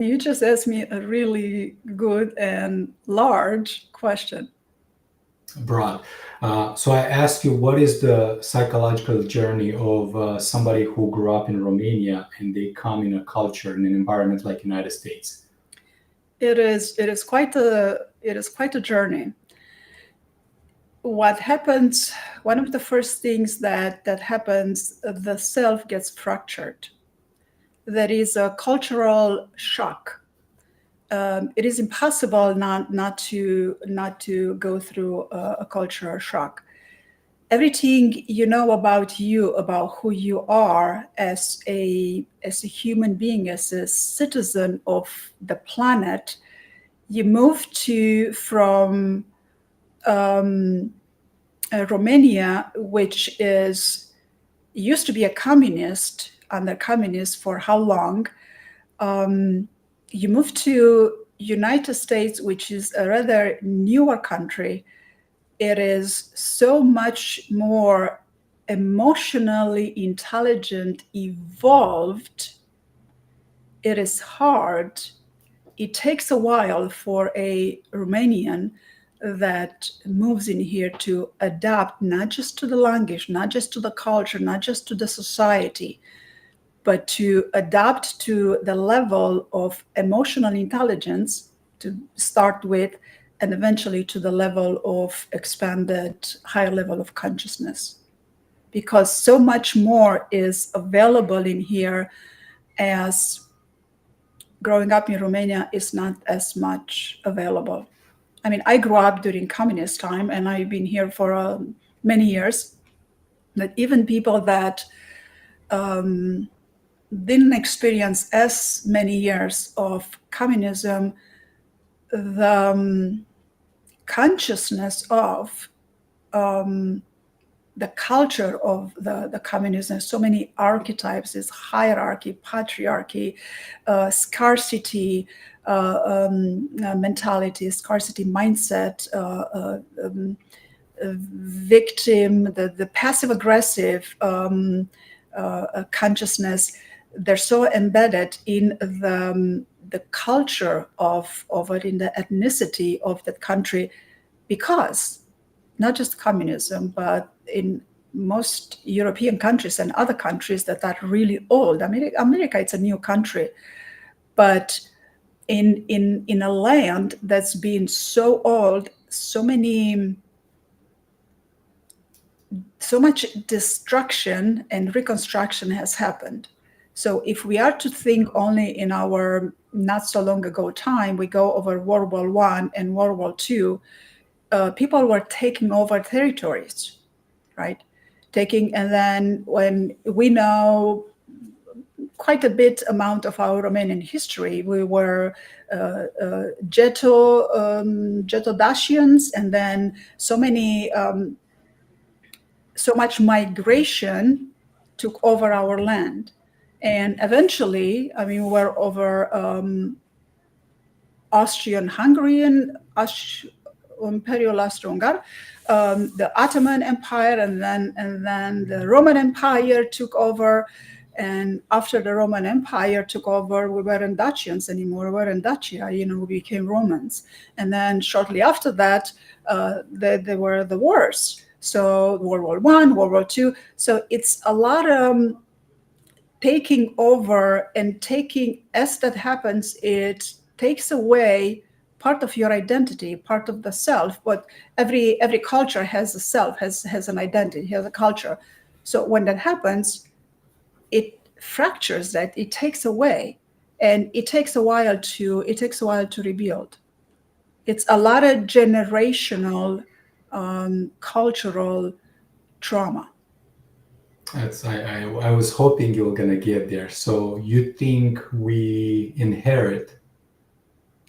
You just asked me a really good and large question. Broad. So I asked you, what is the psychological journey of somebody who grew up in Romania and they come in a culture, in an environment like United States? It is quite a journey. What happens, one of the first things that happens, the self gets fractured. There is a cultural shock. It is impossible not to go through a cultural shock. Everything you know about you, about who you are as a human being, as a citizen of the planet, you move to from um, Romania, which is used to be a communist, under communists for how long? You move to United States, which is a rather newer country. It is so much more emotionally intelligent, evolved. It is hard. It takes a while for a Romanian that moves in here to adapt not just to the language, not just to the culture, not just to the society, but to adapt to the level of emotional intelligence to start with, and eventually to the level of expanded higher level of consciousness. Because so much more is available in here, as growing up in Romania is not as much available. I mean, I grew up during communist time and I've been here for many years. But even people that didn't experience as many years of communism, the consciousness of the culture of the communism, so many archetypes, is hierarchy, patriarchy, scarcity mentality, scarcity mindset, victim, the passive aggressive consciousness. They're so embedded in the culture of it, in the ethnicity of that country, because not just communism, but in most European countries and other countries that are really old. America, it's a new country, but in a land that's been so old, so much destruction and reconstruction has happened. So if we are to think only in our not so long ago time, we go over World War One and World War Two. People were taking over territories, right? And then when we know quite a bit amount of our Romanian history, we were ghetto Dacians, and then so much migration took over our land. And eventually, I mean, we're over Austrian-Hungarian, Imperial Austro-Hungar, the Ottoman Empire, and then the Roman Empire took over. And after the Roman Empire took over, we weren't Dacians anymore. We weren't Dacia, we became Romans. And then shortly after that, there were the wars. So World War One, World War Two. So it's a lot of taking over, and as that happens, it takes away part of your identity, part of the self. But every culture has a self, has an identity, has a culture. So when that happens, it fractures that, it takes away, and it takes a while to rebuild. It's a lot of generational cultural trauma. I was hoping you were gonna get there. So you think we inherit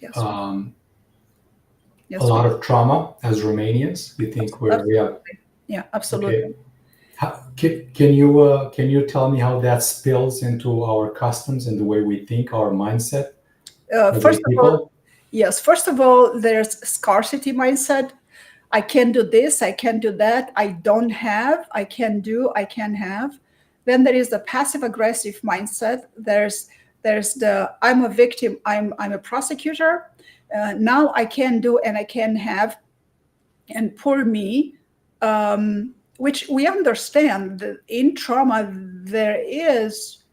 Yes. a Yes, lot of trauma as Romanians? You think we have? Yeah, absolutely. Okay. Can you tell me how that spills into our customs and the way we think, our mindset as a First of all, people? yes, first of all, there's scarcity mindset. I can do this, I can do that, I don't have, I can do, I can have. Then there is the passive aggressive mindset. There's There's the I'm a victim, I'm a prosecutor. Now I can do and I can have, and poor me, which we understand that in trauma there is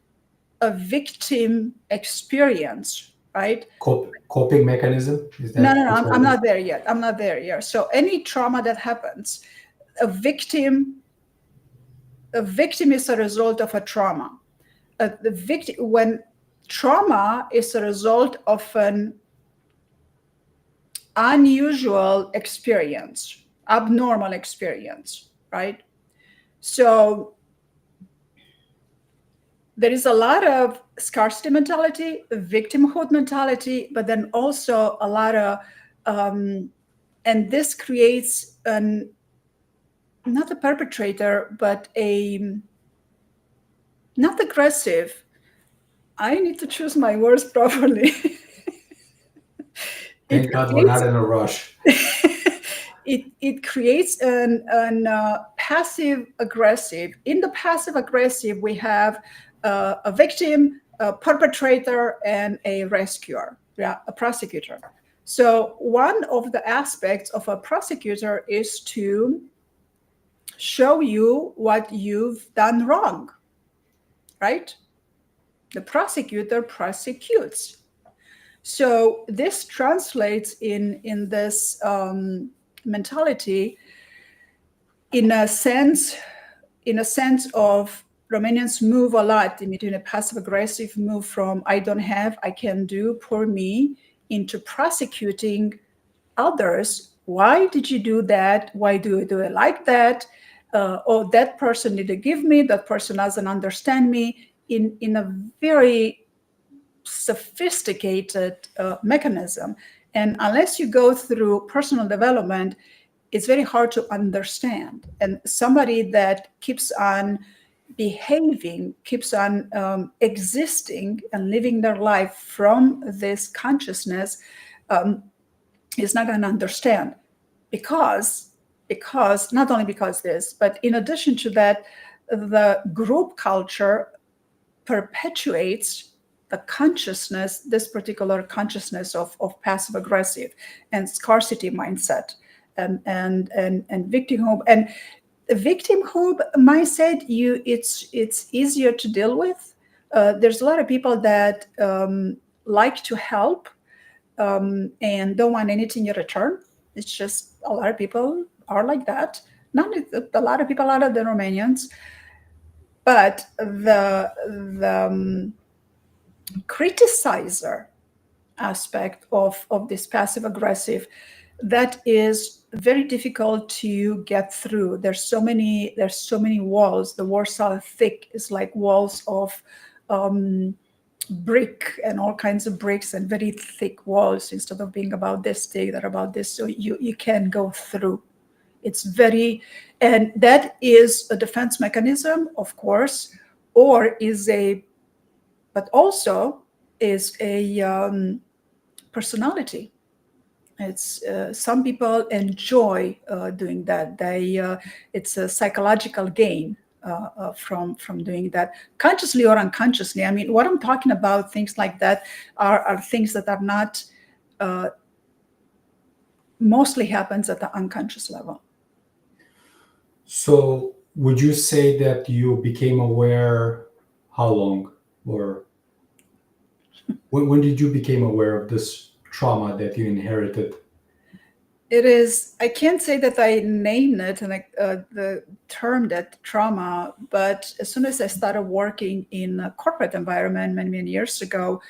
a victim experience, right? Coping mechanism, is No, that no, no, that's I'm what it is? not there yet. I'm not there yet. So any trauma that happens, a victim, a victim is a result of a trauma. The victim, when trauma is a result of an unusual experience, abnormal experience, right? So there is a lot of scarcity mentality, victimhood mentality, but then also a lot of, and this creates an, not a perpetrator, but a, not aggressive. I need to choose my words properly. it Thank God we're not creates in a rush. it creates an passive aggressive. In the passive aggressive, we have a victim, a perpetrator, and a rescuer, yeah, a prosecutor. So one of the aspects of a prosecutor is to show you what you've done wrong, right? The prosecutor prosecutes. So this translates in this mentality, in a sense, of Romanians move a lot in between a passive aggressive move from I don't have, I can do, poor me, into prosecuting others. Why did you do that? Why do you do it like that? Oh, that person didn't give me, that person doesn't understand me, in a very sophisticated mechanism. And unless you go through personal development, it's very hard to understand. And somebody that keeps on behaving, keeps on existing and living their life from this consciousness, is not going to understand, because not only because this, but in addition to that, the group culture perpetuates the consciousness, this particular consciousness of passive aggressive and scarcity mindset, and victimhood. And victimhood mindset, it's easier to deal with. There's a lot of people that like to help, and don't want anything in return. It's just a lot of people are like that. Not a lot of people are the Romanians, but the criticizer aspect of this passive aggressive, that is very difficult to get through. There's so many walls. The walls are thick. It's like walls of brick, and all kinds of bricks, and very thick walls, instead of being about this thick, they're about this, so you can go through. It's very, and that is a defense mechanism, of course, or is a, but also is a personality. It's some people enjoy doing that. It's a psychological gain from doing that, consciously or unconsciously. I mean, what I'm talking about, things like that, are things that are not, mostly happens at the unconscious level. So would you say that you became aware how long, or when did you become aware of this trauma that you inherited? It is, I can't say that I named it, and the term, that trauma, but as soon as I started working in a corporate environment many, many years ago,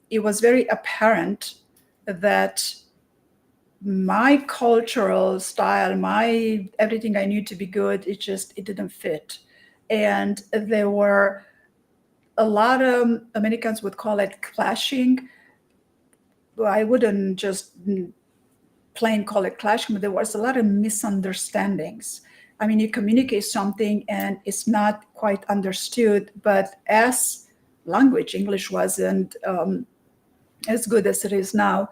it was very apparent that my cultural style, my everything I knew to be good, it didn't fit. And there were a lot of, Americans would call it clashing. I wouldn't just plain call it clashing, but there was a lot of misunderstandings. I mean, you communicate something and it's not quite understood, but as language, English wasn't as good as it is now.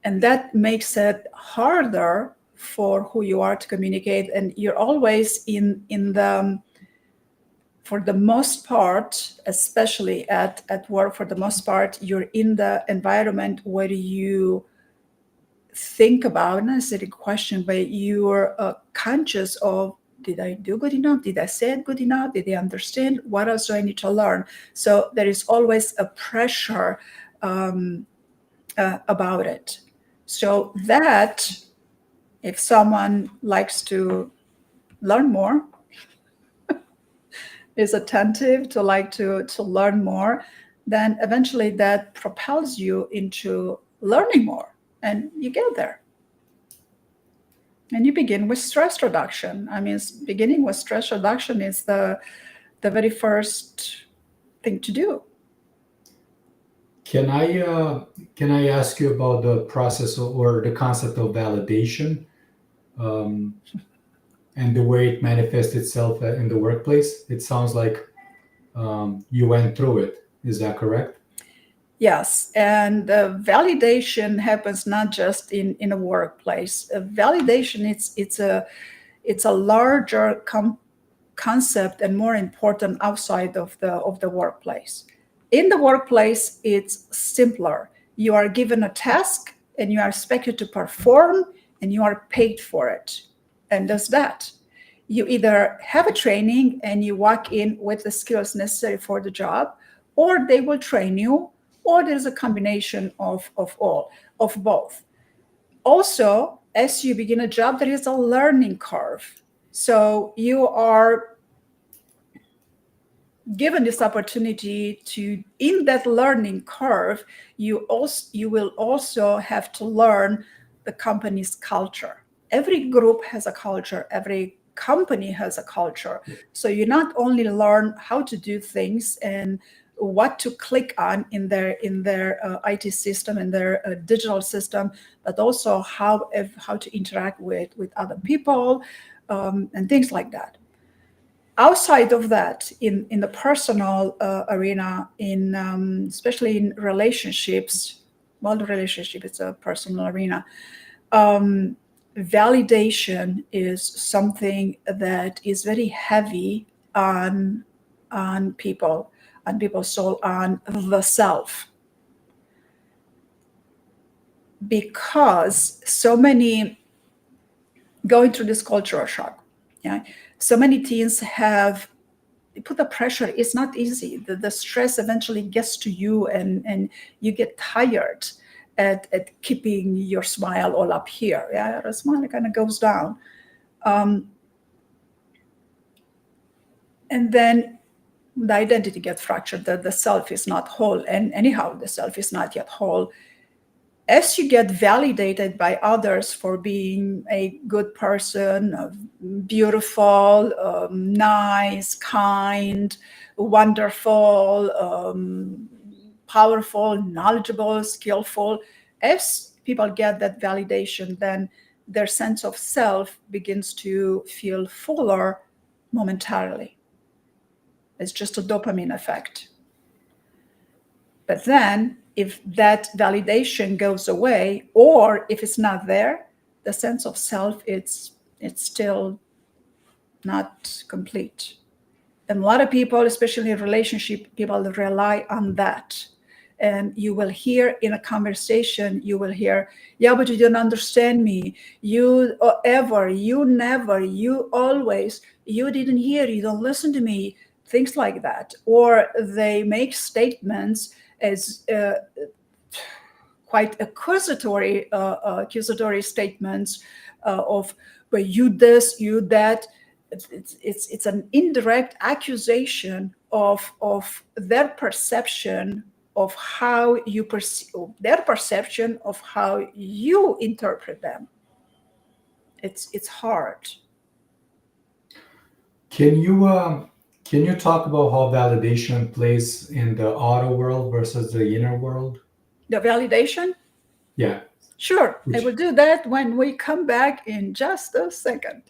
And that makes it harder for who you are to communicate. And you're always in the for the most part, especially at work, for the most part, you're in the environment where you think about, not necessarily question, but you're conscious of, did I do good enough? Did I say it good enough? Did they understand? What else do I need to learn? So there is always a pressure um, about it. So that if someone likes to learn more, is attentive to like to learn more, then eventually that propels you into learning more, and you get there. And you begin with stress reduction. I mean, beginning with stress reduction is the very first thing to do. Can I ask you about the process or the concept of validation, um, and the way it manifests itself in the workplace? It sounds like you went through it. Is that correct? Yes, and validation happens not just in a workplace. Validation, it's a larger concept and more important outside of the workplace. In the workplace, it's simpler. You are given a task and you are expected to perform, and you are paid for it. And does that? You either have a training and you walk in with the skills necessary for the job, or they will train you, or there's a combination of both. Also, as you begin a job, there is a learning curve. So you are given this opportunity to, in that learning curve, you will also have to learn the company's culture. Every group has a culture, every company has a culture. So you not only learn how to do things and what to click on in their IT system, in their digital system, but also how to interact with other people, and things like that. Outside of that, in the personal arena, in especially in relationships, well, the relationship is a personal arena. um, Validation is something that is very heavy on people, on people's soul, on the self, because so many going through this cultural shock. Yeah, so many teens have put the pressure. It's not easy. The stress eventually gets to you, and you get tired at keeping your smile all up here. Yeah, the smile kind of goes down. um, and then the identity gets fractured. The self is not whole, and anyhow the self is not yet whole. As you get validated by others for being a good person, beautiful, nice, kind, wonderful, powerful, knowledgeable, skillful, as people get that validation, then their sense of self begins to feel fuller momentarily. It's just a dopamine effect. But then, if that validation goes away, or if it's not there, the sense of self, it's still not complete. And a lot of people, especially in relationship, people rely on that. And you will hear in a conversation, you will hear, yeah, but you don't understand me. You ever, you never, you always, you didn't hear, you don't listen to me, things like that. Or they make statements as quite accusatory statements of, but you this, you that. It's an indirect accusation of their perception of how you perceive, their perception of how you interpret them. It's hard. Can you can you talk about how validation plays in the outer world versus the inner world? The validation, Yeah, sure, I will which do that when we come back in just a second.